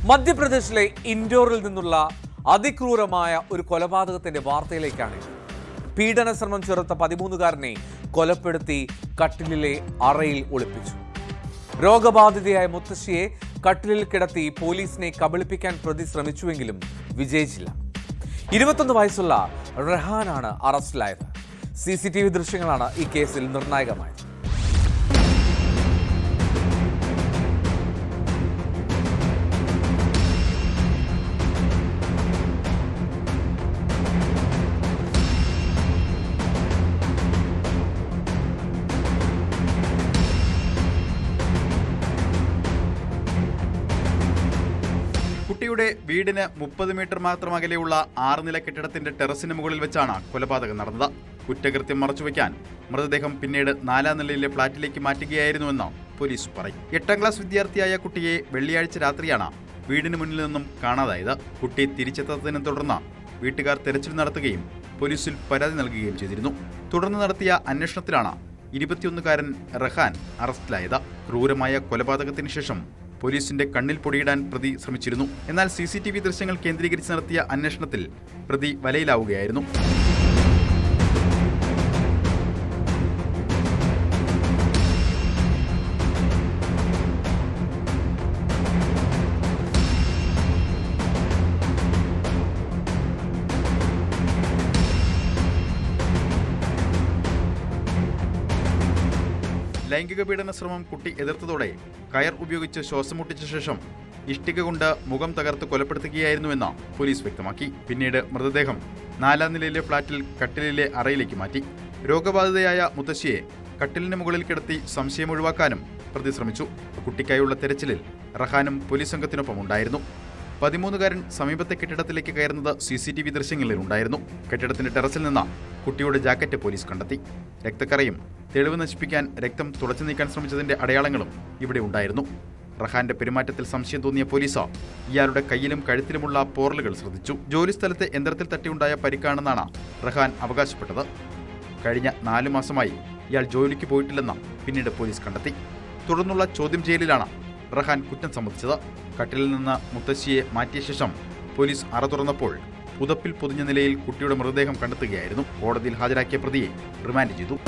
മധ്യപ്രദേശിലെ ഇൻഡോറിൽ നിന്നുള്ള അതിക്രൂരമായ ഒരു കൊലപാതകത്തിന്റെ വാർത്തയിലേക്കാണ്. പീഡന ശ്രമം ചെറുത്ത 13-കാരനെ കൊലപ്പെടുത്തി കട്ടിലിലെ അറയിൽ ഒളിപ്പിച്ചു. രോഗബാധിതയായ മുത്തശ്ശിയെ കട്ടിലിൽ കിടത്തി പോലീസിനെ കബളിപ്പിക്കാൻ പ്രതി ശ്രമിച്ചുവെങ്കിലും വിജയിച്ചില്ല. 21 വയസ്സുള്ള റഹാനാണ് അറസ്റ്റിലായത്. CCTV ദൃശ്യങ്ങളാണ് ഈ കേസിൽ നിർണായകമായത്. കുട്ടിയുടെ വീടിന് 30 മീറ്റർ മാത്രം അകലെയുള്ള 6 നില കെട്ടിടത്തിന്റെ ടെറസിന് മുകളിൽ വെച്ചാണ് കൊലപാതകം നടന്നത്. കുറ്റകൃത്യം മറച്ചുവെക്കാൻ മൃതദേഹം പിന്നീട് 4-ാം നിലയിലെ ഫ്ളാറ്റിലേക്ക് മാറ്റുകയായിരുന്നുവെന്ന് പോലീസ് പറയും. 8ാം ക്ലാസ് വിദ്യാർത്ഥിയായ കുട്ടിയെ വെള്ളിയാഴ്ച രാത്രിയാണ് വീടിന് മുന്നിൽ നിന്നും കാണാതായത്. കുട്ടി തിരിച്ചെത്താത്തതിനെ തുടർന്ന് വീട്ടുകാർ തെരച്ചിൽ നടത്തുകയും പോലീസിൽ പരാതി നൽകുകയും ചെയ്തിരുന്നു. തുടർന്ന് നടത്തിയ അന്വേഷണത്തിലാണ് 21-കാരൻ റഹാൻ അറസ്റ്റിലായത്. ക്രൂരമായ കൊലപാതകത്തിന് ശേഷം പോലീസിന്റെ കണ്ണിൽ പൊടിയിടാൻ പ്രതി ശ്രമിച്ചിരുന്നു. എന്നാൽ CCTV ദൃശ്യങ്ങൾ കേന്ദ്രീകരിച്ച് നടത്തിയ അന്വേഷണത്തിൽ പ്രതി വലയിലാവുകയായിരുന്നു. ലൈംഗിക പീഡന ശ്രമം കുട്ടി എതിർത്തതോടെ കയർ ഉപയോഗിച്ച് ശ്വാസം മുട്ടിച്ച ശേഷം ഇഷ്ടിക കൊണ്ട് മുഖം തകർത്ത് കൊലപ്പെടുത്തുകയായിരുന്നുവെന്ന് പോലീസ് വ്യക്തമാക്കി. പിന്നീട് മൃതദേഹം 4-ാം നിലയിലെ ഫ്ളാറ്റിൽ കട്ടിലിലെ അറയിലേക്ക് മാറ്റി. രോഗബാധിതയായ മുത്തശ്ശിയെ കട്ടിലിന് മുകളിൽ കിടത്തി സംശയം ഒഴിവാക്കാനും പ്രതി ശ്രമിച്ചു. കുട്ടിക്കായുള്ള തെരച്ചിലിൽ റഹാനും പോലീസ് സംഘത്തിനൊപ്പം ഉണ്ടായിരുന്നു. 13-കാരൻ സമീപത്തെ കെട്ടിടത്തിലേക്ക് കയറുന്നത് CCTV ദൃശ്യങ്ങളിൽ ഉണ്ടായിരുന്നു. കെട്ടിടത്തിന്റെ ടെറസിൽ നിന്ന് കുട്ടിയുടെ ജാക്കറ്റ് പോലീസ് കണ്ടെത്തി. രക്തക്കറയും തെളിവ് നശിപ്പിക്കാൻ രക്തം തുടച്ചു നീക്കാൻ ശ്രമിച്ചതിന്റെ അടയാളങ്ങളും ഇവിടെ ഉണ്ടായിരുന്നു. റഹാന്റെ പെരുമാറ്റത്തിൽ സംശയം തോന്നിയ പോലീസ് ഇയാളുടെ കയ്യിലും കഴുത്തിലുമുള്ള പോറലുകൾ ശ്രദ്ധിച്ചു. ജോലിസ്ഥലത്തെ യന്ത്രത്തിൽ തട്ടിയുണ്ടായ പരിക്കാണെന്നാണ് റഹാൻ അവകാശപ്പെട്ടത്. കഴിഞ്ഞ 4 മാസമായി ഇയാൾ ജോലിക്ക് പോയിട്ടില്ലെന്ന് പിന്നീട് പോലീസ് കണ്ടെത്തി. തുടർന്നുള്ള ചോദ്യം ചെയ്യലിലാണ് റഹാൻ കുറ്റം സമ്മതിച്ചത്. കട്ടിലിൽ നിന്ന് മുത്തശ്ശിയെ മാറ്റിയ ശേഷം പോലീസ് അറ തുറന്നപ്പോൾ പുതപ്പിൽ പൊതിഞ്ഞ നിലയിൽ കുട്ടിയുടെ മൃതദേഹം കണ്ടെത്തുകയായിരുന്നു. കോടതിയിൽ ഹാജരാക്കിയ പ്രതിയെ റിമാൻഡ് ചെയ്തു.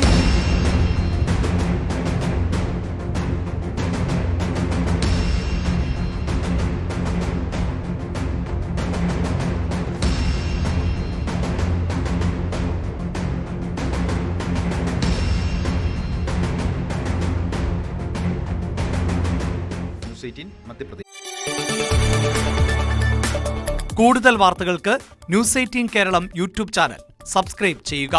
കൂടുതൽ വാർത്തകൾക്ക് News 18 Keralam YouTube channel subscribe ചെയ്യുക.